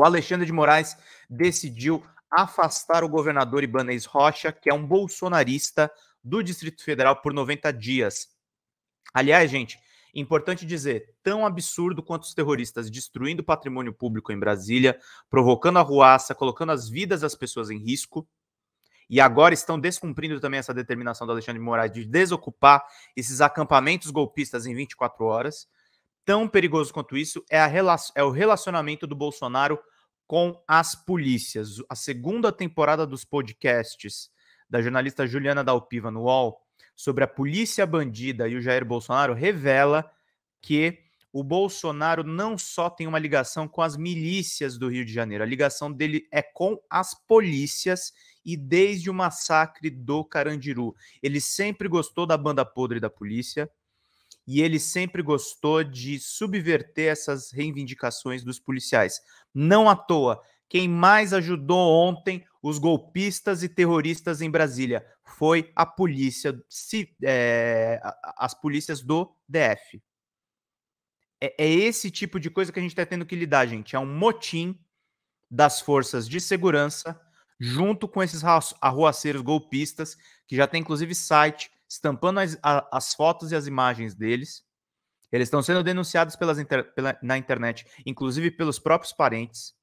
O Alexandre de Moraes decidiu afastar o governador Ibanez Rocha, que é um bolsonarista do Distrito Federal, por 90 dias. Aliás, gente, importante dizer, tão absurdo quanto os terroristas destruindo patrimônio público em Brasília, provocando arruaça, colocando as vidas das pessoas em risco, e agora estão descumprindo também essa determinação do Alexandre de Moraes de desocupar esses acampamentos golpistas em 24 horas. Tão perigoso quanto isso é o relacionamento do Bolsonaro com as polícias. A segunda temporada dos podcasts da jornalista Juliana Dalpiva no UOL sobre a polícia bandida e o Jair Bolsonaro revela que o Bolsonaro não só tem uma ligação com as milícias do Rio de Janeiro, a ligação dele é com as polícias e desde o massacre do Carandiru. Ele sempre gostou da banda podre da polícia e ele sempre gostou de subverter essas reivindicações dos policiais. Não à toa, quem mais ajudou ontem os golpistas e terroristas em Brasília foi a polícia, as polícias do DF. É esse tipo de coisa que a gente está tendo que lidar, gente. É um motim das forças de segurança junto com esses arruaceiros golpistas, que já tem inclusive site estampando as fotos e as imagens deles. Eles estão sendo denunciados na internet, inclusive pelos próprios parentes,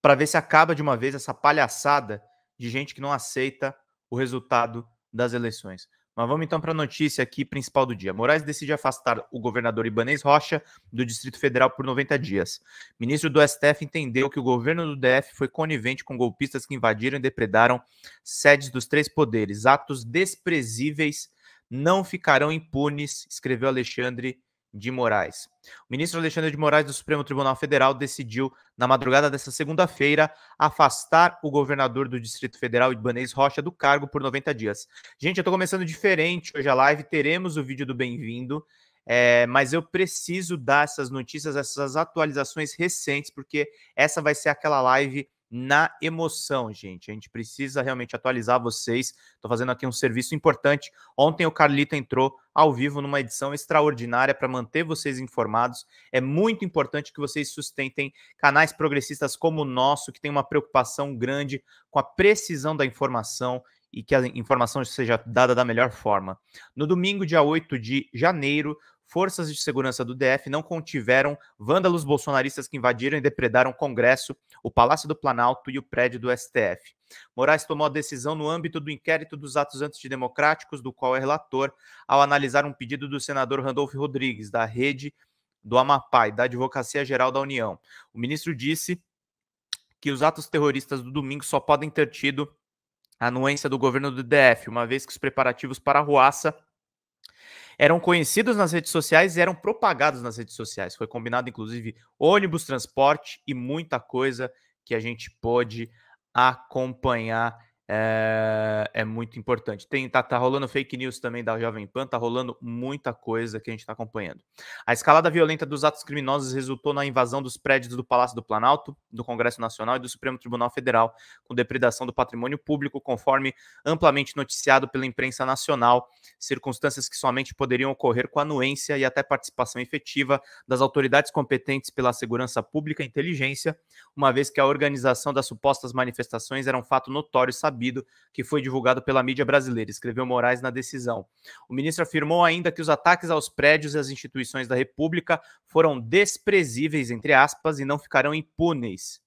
para ver se acaba de uma vez essa palhaçada de gente que não aceita o resultado das eleições. Mas vamos então para a notícia aqui principal do dia. Moraes decide afastar o governador Ibanez Rocha do Distrito Federal por 90 dias. Ministro do STF entendeu que o governo do DF foi conivente com golpistas que invadiram e depredaram sedes dos três poderes. Atos desprezíveis não ficarão impunes, escreveu Alexandre de Moraes. O ministro Alexandre de Moraes do Supremo Tribunal Federal decidiu, na madrugada desta segunda-feira, afastar o governador do Distrito Federal, Ibanez Rocha, do cargo por 90 dias. Gente, eu tô começando diferente hoje a live, teremos o vídeo do bem-vindo, mas eu preciso dar essas notícias, essas atualizações recentes, porque essa vai ser aquela live na emoção, gente. A gente precisa realmente atualizar vocês. Estou fazendo aqui um serviço importante. Ontem o Carlito entrou ao vivo numa edição extraordinária para manter vocês informados. É muito importante que vocês sustentem canais progressistas como o nosso, que tem uma preocupação grande com a precisão da informação e que a informação seja dada da melhor forma. No domingo, dia 8 de janeiro, forças de segurança do DF não contiveram vândalos bolsonaristas que invadiram e depredaram o Congresso, o Palácio do Planalto e o prédio do STF. Moraes tomou a decisão no âmbito do inquérito dos atos antidemocráticos, do qual é relator, ao analisar um pedido do senador Randolfo Rodrigues, da Rede do Amapá e da Advocacia Geral da União. O ministro disse que os atos terroristas do domingo só podem ter tido a anuência do governo do DF, uma vez que os preparativos para a ruaça eram conhecidos nas redes sociais e eram propagados nas redes sociais. Foi combinado, inclusive, ônibus, transporte e muita coisa que a gente pôde acompanhar. É muito importante. Tá rolando fake news também da Jovem Pan, tá rolando muita coisa que a gente está acompanhando. A escalada violenta dos atos criminosos resultou na invasão dos prédios do Palácio do Planalto, do Congresso Nacional e do Supremo Tribunal Federal, com depredação do patrimônio público, conforme amplamente noticiado pela imprensa nacional, circunstâncias que somente poderiam ocorrer com anuência e até participação efetiva das autoridades competentes pela segurança pública e inteligência, uma vez que a organização das supostas manifestações era um fato notório e sabido que foi divulgado pela mídia brasileira, escreveu Moraes na decisão. O ministro afirmou ainda que os ataques aos prédios e às instituições da República foram desprezíveis, entre aspas, e não ficarão impunes.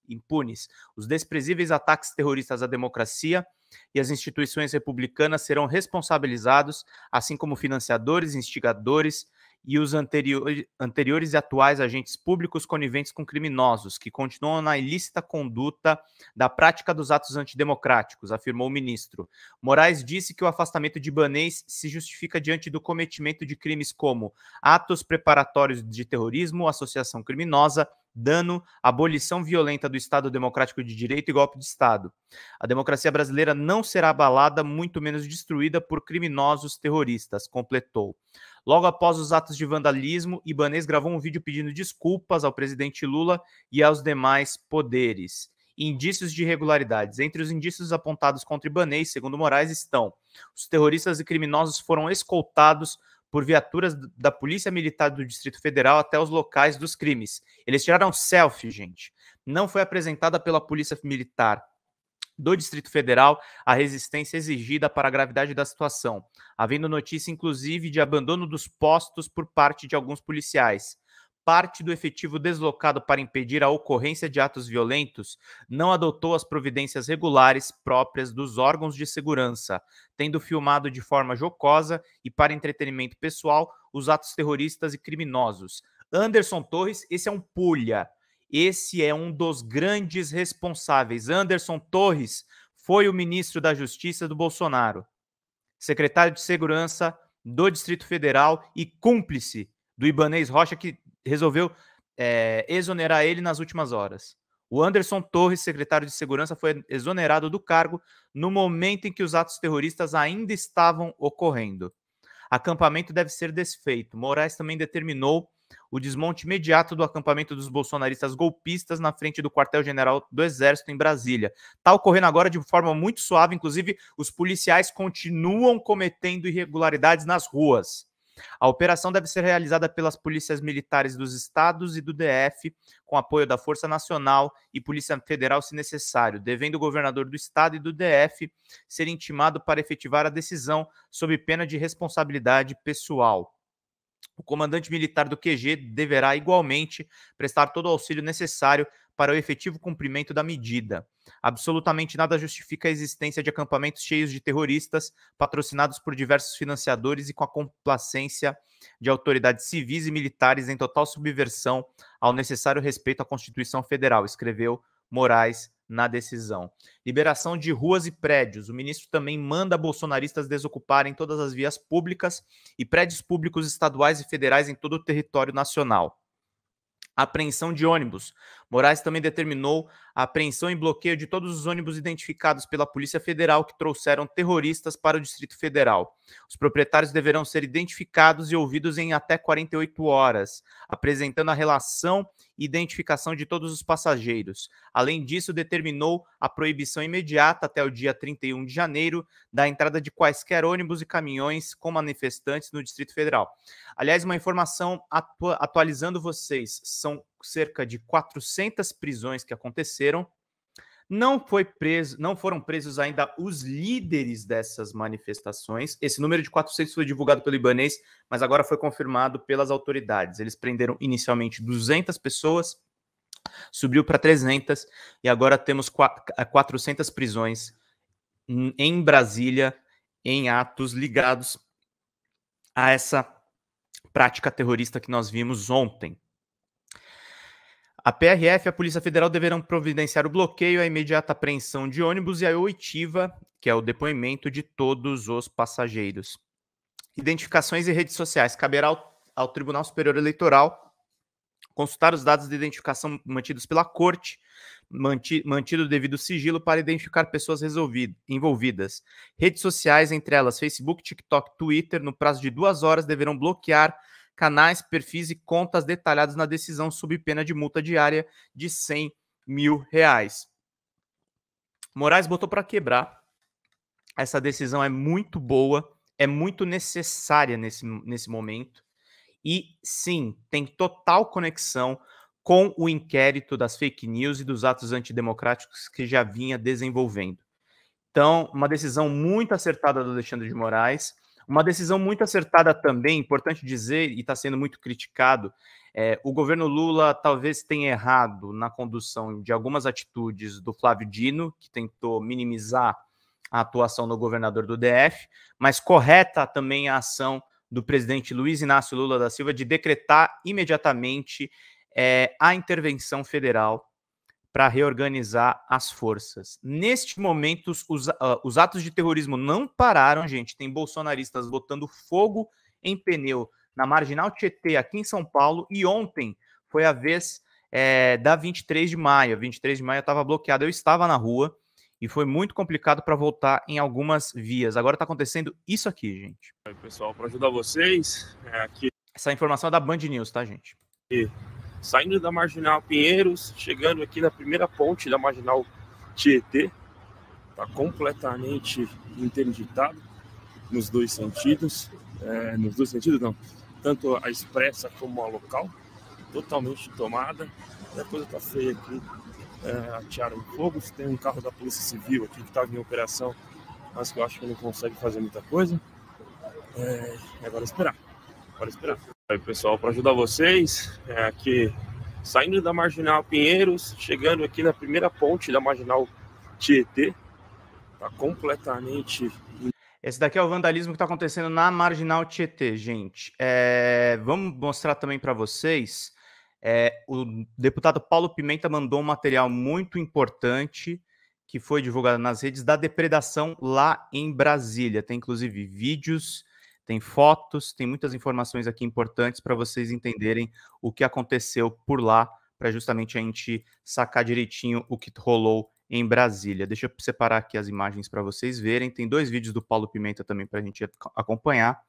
Os desprezíveis ataques terroristas à democracia e as instituições republicanas serão responsabilizados, assim como financiadores, instigadores e os anteriores e atuais agentes públicos coniventes com criminosos, que continuam na ilícita conduta da prática dos atos antidemocráticos, afirmou o ministro. Moraes disse que o afastamento de Ibanez se justifica diante do cometimento de crimes como atos preparatórios de terrorismo, associação criminosa, dano, abolição violenta do Estado Democrático de Direito e golpe de Estado. A democracia brasileira não será abalada, muito menos destruída por criminosos terroristas, completou. Logo após os atos de vandalismo, Ibanez gravou um vídeo pedindo desculpas ao presidente Lula e aos demais poderes. Indícios de irregularidades. Entre os indícios apontados contra Ibanez, segundo Moraes, estão: os terroristas e criminosos foram escoltados por viaturas da Polícia Militar do Distrito Federal até os locais dos crimes. Eles tiraram selfie, gente. não foi apresentada pela Polícia Militar do Distrito Federal a resistência exigida para a gravidade da situação, havendo notícia inclusive de abandono dos postos por parte de alguns policiais. Parte do efetivo deslocado para impedir a ocorrência de atos violentos não adotou as providências regulares próprias dos órgãos de segurança, tendo filmado de forma jocosa e para entretenimento pessoal os atos terroristas e criminosos. Anderson Torres, esse é um pulha. Esse é um dos grandes responsáveis. Anderson Torres foi o ministro da Justiça do Bolsonaro, secretário de Segurança do Distrito Federal e cúmplice do Ibanez Rocha, que resolveu exonerar ele nas últimas horas. O Anderson Torres, secretário de Segurança, foi exonerado do cargo no momento em que os atos terroristas ainda estavam ocorrendo. Acampamento deve ser desfeito. Moraes também determinou o desmonte imediato do acampamento dos bolsonaristas golpistas na frente do quartel-general do Exército em Brasília. Está ocorrendo agora de forma muito suave, inclusive os policiais continuam cometendo irregularidades nas ruas. A operação deve ser realizada pelas polícias militares dos estados e do DF, com apoio da Força Nacional e Polícia Federal, se necessário, devendo o governador do estado e do DF ser intimado para efetivar a decisão sob pena de responsabilidade pessoal. O comandante militar do QG deverá igualmente prestar todo o auxílio necessário para o efetivo cumprimento da medida. Absolutamente nada justifica a existência de acampamentos cheios de terroristas, patrocinados por diversos financiadores e com a complacência de autoridades civis e militares em total subversão ao necessário respeito à Constituição Federal, escreveu Moraes na decisão. Liberação de ruas e prédios. O ministro também manda bolsonaristas desocuparem todas as vias públicas e prédios públicos estaduais e federais em todo o território nacional. Apreensão de ônibus. Moraes também determinou a apreensão e bloqueio de todos os ônibus identificados pela Polícia Federal que trouxeram terroristas para o Distrito Federal. Os proprietários deverão ser identificados e ouvidos em até 48 horas, apresentando a relação e identificação de todos os passageiros. Além disso, determinou a proibição imediata até o dia 31 de janeiro da entrada de quaisquer ônibus e caminhões com manifestantes no Distrito Federal. Aliás, uma informação atualizando vocês, são cerca de 400 prisões que aconteceram. Não foram presos ainda os líderes dessas manifestações. Esse número de 400 foi divulgado pelo Ibanez, mas agora foi confirmado pelas autoridades. Eles prenderam inicialmente 200 pessoas, subiu para 300 e agora temos 400 prisões em Brasília em atos ligados a essa prática terrorista que nós vimos ontem. A PRF e a Polícia Federal deverão providenciar o bloqueio, a imediata apreensão de ônibus e a oitiva, que é o depoimento de todos os passageiros. Identificações e redes sociais. Caberá ao Tribunal Superior Eleitoral consultar os dados de identificação mantidos pela Corte, mantido o devido sigilo para identificar pessoas envolvidas. Redes sociais, entre elas Facebook, TikTok, Twitter, no prazo de 2 horas, deverão bloquear canais, perfis e contas detalhados na decisão sob pena de multa diária de R$100 mil. Moraes botou para quebrar. Essa decisão é muito boa, é muito necessária nesse momento. E, sim, tem total conexão com o inquérito das fake news e dos atos antidemocráticos que já vinha desenvolvendo. Então, uma decisão muito acertada do Alexandre de Moraes. Uma decisão muito acertada também, importante dizer, e está sendo muito criticado, o governo Lula talvez tenha errado na condução de algumas atitudes do Flávio Dino, que tentou minimizar a atuação do governador do DF, mas correta também a ação do presidente Luiz Inácio Lula da Silva de decretar imediatamente a intervenção federal para reorganizar as forças. Neste momento, os atos de terrorismo não pararam, gente. Tem bolsonaristas botando fogo em pneu na Marginal Tietê, aqui em São Paulo, e ontem foi a vez da 23 de maio. A 23 de maio estava bloqueada, eu estava na rua, e foi muito complicado para voltar em algumas vias. Agora está acontecendo isso aqui, gente. Oi, pessoal, para ajudar vocês, aqui... Essa informação é da Band News, tá, gente? Saindo da Marginal Pinheiros, chegando aqui na primeira ponte da Marginal Tietê, está completamente interditado nos dois sentidos. Nos dois sentidos, não. Tanto a expressa como a local, totalmente tomada. E a coisa está feia aqui. atearam fogo. Tem um carro da Polícia Civil aqui que estava em operação, mas que eu acho que não consegue fazer muita coisa. Agora esperar. Aí, pessoal, para ajudar vocês, aqui saindo da Marginal Pinheiros, chegando aqui na primeira ponte da Marginal Tietê. Tá completamente... Esse daqui é o vandalismo que está acontecendo na Marginal Tietê, gente. Vamos mostrar também para vocês. O deputado Paulo Pimenta mandou um material muito importante que foi divulgado nas redes da depredação lá em Brasília. Tem inclusive vídeos, tem fotos, tem muitas informações aqui importantes para vocês entenderem o que aconteceu por lá, para justamente a gente sacar direitinho o que rolou em Brasília. Deixa eu separar aqui as imagens para vocês verem. Tem 2 vídeos do Paulo Pimenta também para a gente acompanhar.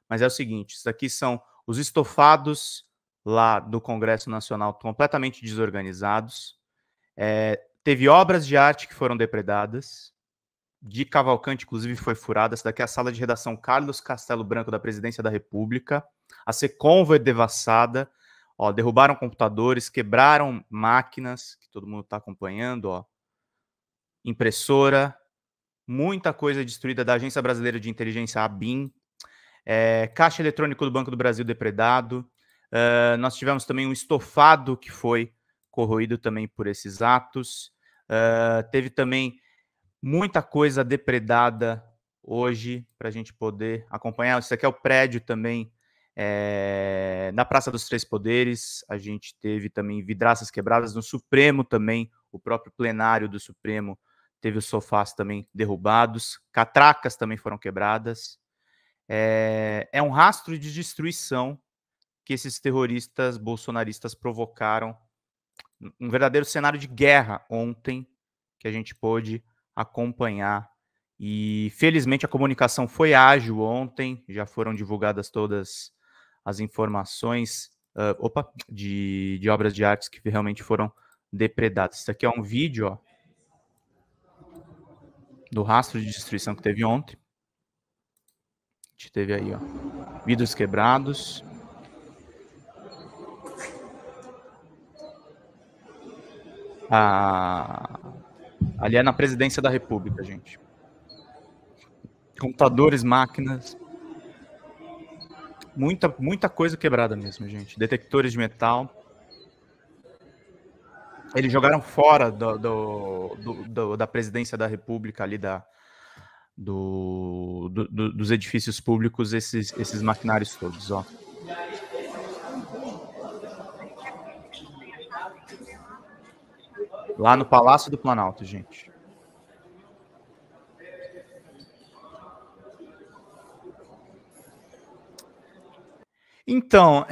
Mas é o seguinte, isso aqui são os estofados lá do Congresso Nacional completamente desorganizados. Teve obras de arte que foram depredadas. De Cavalcante, inclusive, foi furada. Essa daqui é a sala de redação Carlos Castelo Branco da Presidência da República. A Secom foi devassada. Ó, derrubaram computadores, quebraram máquinas, que todo mundo está acompanhando, ó. Impressora, muita coisa destruída da Agência Brasileira de Inteligência, ABIN, caixa eletrônico do Banco do Brasil depredado. Nós tivemos também um estofado que foi corroído também por esses atos. Teve também muita coisa depredada hoje para a gente poder acompanhar. Isso aqui é o prédio também na Praça dos Três Poderes. A gente teve também vidraças quebradas no Supremo também. O próprio plenário do Supremo teve os sofás também derrubados. Catracas também foram quebradas. É um rastro de destruição que esses terroristas bolsonaristas provocaram. Um verdadeiro cenário de guerra ontem que a gente pôde acompanhar. E, felizmente, a comunicação foi ágil ontem. Já foram divulgadas todas as informações de obras de artes que realmente foram depredadas. Isso aqui é um vídeo, ó, do rastro de destruição que teve ontem. A gente teve aí, ó, vidros quebrados. Ali é na Presidência da República, gente. Computadores, máquinas. Muita coisa quebrada mesmo, gente. Detectores de metal. Eles jogaram fora da Presidência da República, ali dos edifícios públicos, esses maquinários todos, ó. Lá no Palácio do Planalto, gente. Então,